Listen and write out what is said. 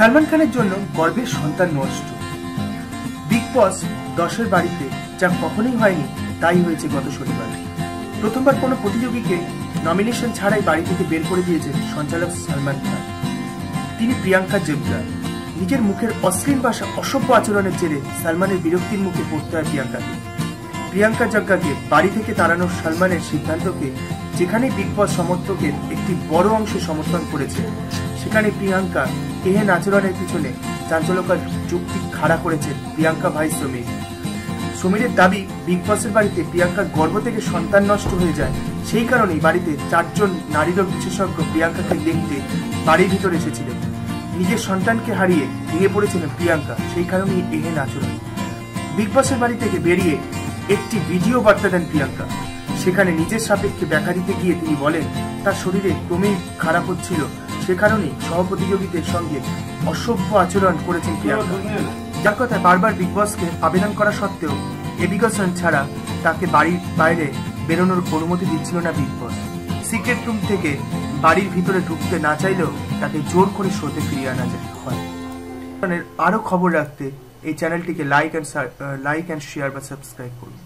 সালমান খানের জন্য গর্বের সন্তান নষ্ট। বিগ বস 10-এর বাড়িতে যা কখনোই হয়নি তাই হয়েছে গত শনিবার। প্রথমবার কোনো প্রতিযোগীকে নমিনেশন ছাড়াই বাড়ি থেকে বের করে দিয়েছেন সঞ্চালক সালমান খান। তিনি প্রিয়াঙ্কা জগ্গা। নিজের মুখের অশ্লীল ভাষা, অসভ্য আচরণের জেরে সালমানের বিরক্তির মুখে পড়তে হয় প্রিয়াঙ্কাকে। প্রিয়াঙ্কা জগ্গাকে বাড়ি থেকে তাড়ানোর সালমানের সিদ্ধান্তকে যেখানে বিগ বস সমর্থকের একটি বড় অংশ সমর্থন করেছে, সেখানে প্রিয়াঙ্কা এহেন আচরণের পিছনে চাঞ্চল্যকর যুক্তি খাড়া করেছেন প্রিয়াঙ্কা ভাই সমীর। সমীরের দাবি, বিগ বসের বাড়িতে প্রিয়াঙ্কার গর্ভ থেকে সন্তান নষ্ট হয়ে যায়, সেই কারণেই বাড়িতে 4 জন নারীরোগ বিশেষজ্ঞ প্রিয়াঙ্কাকে দেখতে বাড়ির ভিতরে এসেছিলেন। নিজের সন্তানকে হারিয়ে ভেঙে পড়েছিলেন প্রিয়াঙ্কা, সেই কারণেই এহেন আচরণ। বিগ বসের বাড়ি থেকে বেরিয়ে একটি ভিডিও বার্তা দেন প্রিয়াঙ্কা। সেখানে নিজের সাপেক্ষে ব্যাখ্যা দিতে গিয়ে তিনি বলেন, তার শরীরে ক্রমেই খারাপ হচ্ছিল, সে কারণেই সহপ্রতিযোগীদের সঙ্গে অসভ্য আচরণ করেছেন প্রিয়াঙ্কা। যার কথায় বারবার বিগ বসকে আবেদন করা সত্ত্বেও এবিগেশন ছাড়া তাকে বাড়ির বাইরে বেরোনোর অনুমতি দিচ্ছিল না বিগ বস। সিক্রেট রুম থেকে বাড়ির ভিতরে ঢুকতে না চাইলেও তাকে জোর করে শোতে ফিরিয়ে আনা হয়। আরও খবর রাখতে এই চ্যানেলটিকে লাইক অ্যান্ড শেয়ার বা সাবস্ক্রাইব করুন।